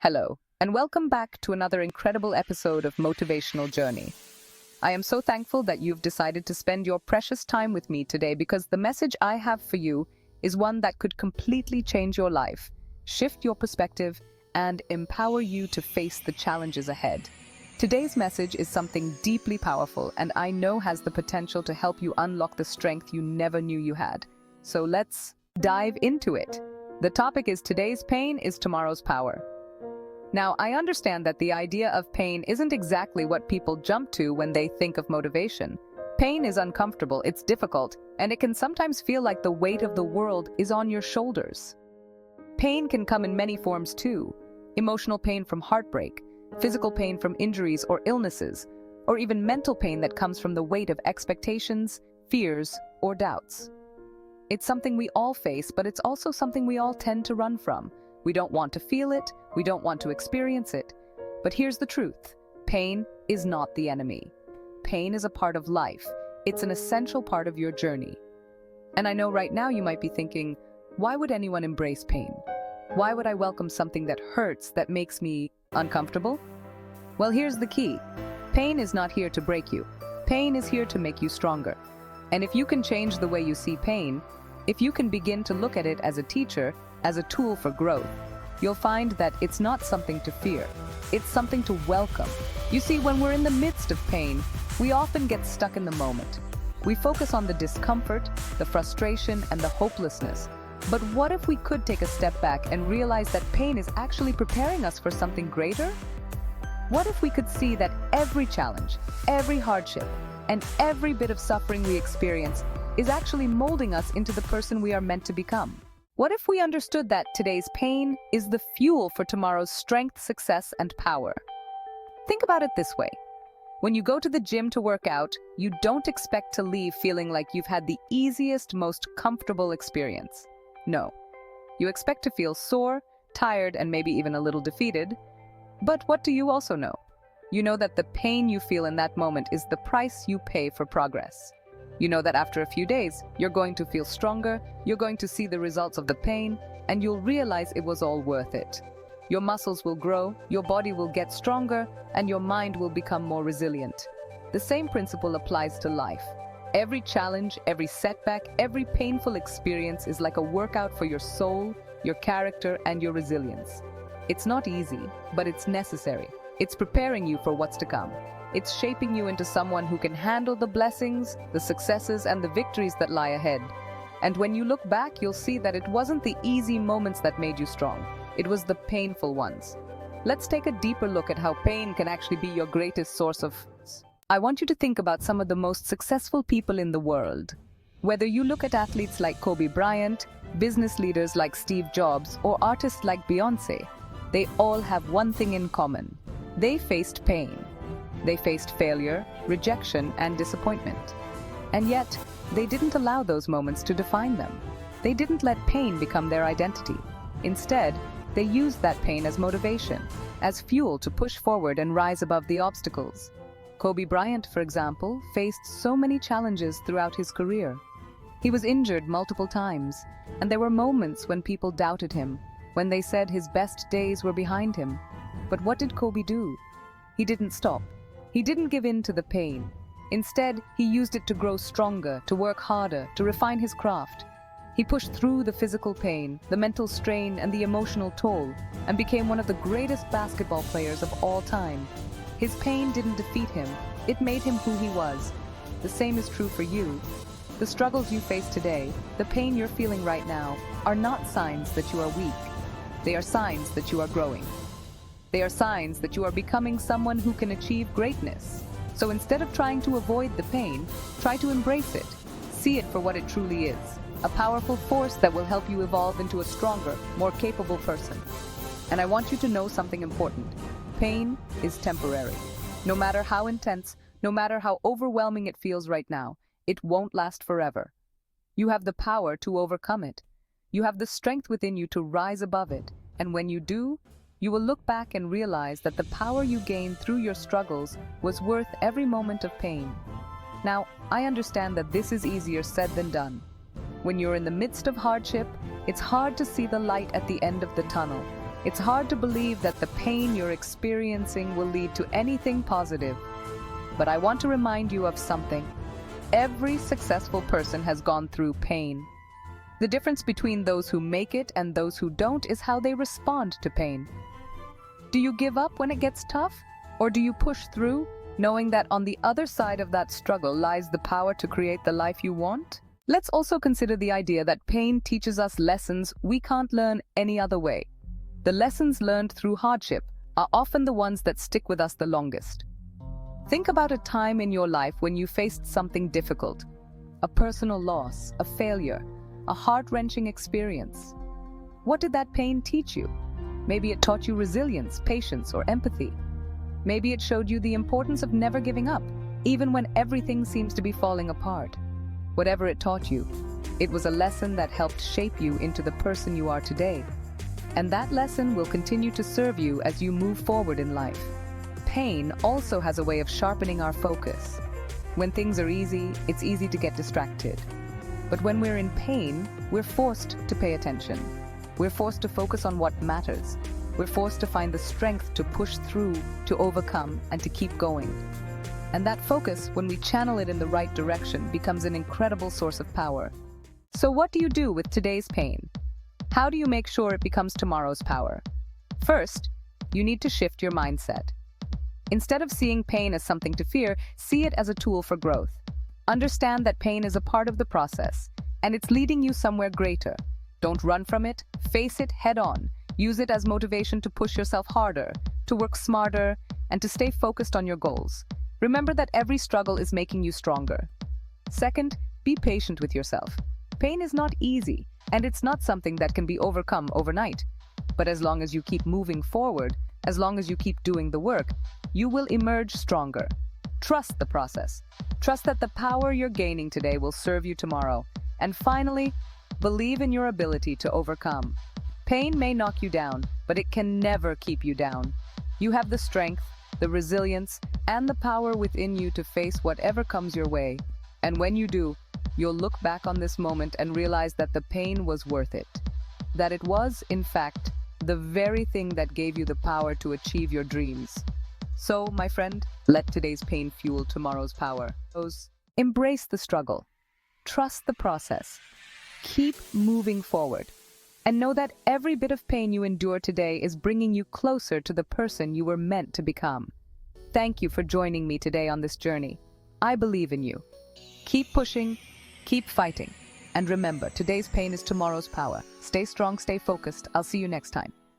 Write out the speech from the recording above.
Hello, and welcome back to another incredible episode of Motivational Journey. I am so thankful that you've decided to spend your precious time with me today because the message I have for you is one that could completely change your life, shift your perspective, and empower you to face the challenges ahead. Today's message is something deeply powerful and I know has the potential to help you unlock the strength you never knew you had. So let's dive into it. The topic is Today's pain is tomorrow's power. Now, I understand that the idea of pain isn't exactly what people jump to when they think of motivation. Pain is uncomfortable, it's difficult, and it can sometimes feel like the weight of the world is on your shoulders. Pain can come in many forms too. Emotional pain from heartbreak, physical pain from injuries or illnesses, or even mental pain that comes from the weight of expectations, fears, or doubts. It's something we all face, but it's also something we all tend to run from. We don't want to feel it, we don't want to experience it. But here's the truth. Pain is not the enemy. Pain is a part of life. It's an essential part of your journey. And I know right now you might be thinking, why would anyone embrace pain? Why would I welcome something that hurts, that makes me uncomfortable? Well, here's the key. Pain is not here to break you. Pain is here to make you stronger. And if you can change the way you see pain, if you can begin to look at it as a teacher, as a tool for growth, you'll find that it's not something to fear. It's something to welcome. You see, when we're in the midst of pain, we often get stuck in the moment. We focus on the discomfort, the frustration, and the hopelessness. But what if we could take a step back and realize that pain is actually preparing us for something greater? What if we could see that every challenge, every hardship, and every bit of suffering we experience is actually molding us into the person we are meant to become? What if we understood that today's pain is the fuel for tomorrow's strength, success, and power? Think about it this way. When you go to the gym to work out, you don't expect to leave feeling like you've had the easiest, most comfortable experience. No. You expect to feel sore, tired, and maybe even a little defeated. But what do you also know? You know that the pain you feel in that moment is the price you pay for progress. You know that after a few days, you're going to feel stronger, you're going to see the results of the pain, and you'll realize it was all worth it. Your muscles will grow, your body will get stronger, and your mind will become more resilient. The same principle applies to life. Every challenge, every setback, every painful experience is like a workout for your soul, your character, and your resilience. It's not easy, but it's necessary. It's preparing you for what's to come. It's shaping you into someone who can handle the blessings, the successes, and the victories that lie ahead. And when you look back, you'll see that it wasn't the easy moments that made you strong. It was the painful ones. Let's take a deeper look at how pain can actually be your greatest source of... I want you to think about some of the most successful people in the world. Whether you look at athletes like Kobe Bryant, business leaders like Steve Jobs, or artists like Beyoncé, they all have one thing in common. They faced pain. They faced failure, rejection, and disappointment. And yet, they didn't allow those moments to define them. They didn't let pain become their identity. Instead, they used that pain as motivation, as fuel to push forward and rise above the obstacles. Kobe Bryant, for example, faced so many challenges throughout his career. He was injured multiple times, and there were moments when people doubted him, when they said his best days were behind him. But what did Kobe do? He didn't stop. He didn't give in to the pain. Instead, he used it to grow stronger, to work harder, to refine his craft. He pushed through the physical pain, the mental strain, and the emotional toll, and became one of the greatest basketball players of all time. His pain didn't defeat him, it made him who he was. The same is true for you. The struggles you face today, the pain you're feeling right now, are not signs that you are weak. They are signs that you are growing. They are signs that you are becoming someone who can achieve greatness. So instead of trying to avoid the pain, try to embrace it. See it for what it truly is, a powerful force that will help you evolve into a stronger, more capable person. And I want you to know something important. Pain is temporary. No matter how intense, no matter how overwhelming it feels right now, it won't last forever. You have the power to overcome it. You have the strength within you to rise above it. And when you do, you will look back and realize that the power you gained through your struggles was worth every moment of pain. Now, I understand that this is easier said than done. When you're in the midst of hardship, it's hard to see the light at the end of the tunnel. It's hard to believe that the pain you're experiencing will lead to anything positive. But I want to remind you of something. Every successful person has gone through pain. The difference between those who make it and those who don't is how they respond to pain. Do you give up when it gets tough? Or do you push through, knowing that on the other side of that struggle lies the power to create the life you want? Let's also consider the idea that pain teaches us lessons we can't learn any other way. The lessons learned through hardship are often the ones that stick with us the longest. Think about a time in your life when you faced something difficult, a personal loss, a failure, a heart-wrenching experience. What did that pain teach you? Maybe it taught you resilience, patience, or empathy. Maybe it showed you the importance of never giving up, even when everything seems to be falling apart. Whatever it taught you, it was a lesson that helped shape you into the person you are today. And that lesson will continue to serve you as you move forward in life. Pain also has a way of sharpening our focus. When things are easy, it's easy to get distracted. But when we're in pain, we're forced to pay attention. We're forced to focus on what matters. We're forced to find the strength to push through, to overcome, and to keep going. And that focus, when we channel it in the right direction, becomes an incredible source of power. So what do you do with today's pain? How do you make sure it becomes tomorrow's power? First, you need to shift your mindset. Instead of seeing pain as something to fear, see it as a tool for growth. Understand that pain is a part of the process, and it's leading you somewhere greater. Don't run from it, face it head on. Use it as motivation to push yourself harder, to work smarter, and to stay focused on your goals. Remember that every struggle is making you stronger. Second, be patient with yourself. Pain is not easy, and it's not something that can be overcome overnight. But as long as you keep moving forward, as long as you keep doing the work, you will emerge stronger. Trust the process. Trust that the power you're gaining today will serve you tomorrow. And finally, believe in your ability to overcome. Pain may knock you down, but it can never keep you down. You have the strength, the resilience, and the power within you to face whatever comes your way. And when you do, you'll look back on this moment and realize that the pain was worth it. That it was, in fact, the very thing that gave you the power to achieve your dreams. So, my friend, let today's pain fuel tomorrow's power. Embrace the struggle. Trust the process. Keep moving forward. And know that every bit of pain you endure today is bringing you closer to the person you were meant to become. Thank you for joining me today on this journey. I believe in you. Keep pushing, keep fighting. And remember, today's pain is tomorrow's power. Stay strong, stay focused. I'll see you next time.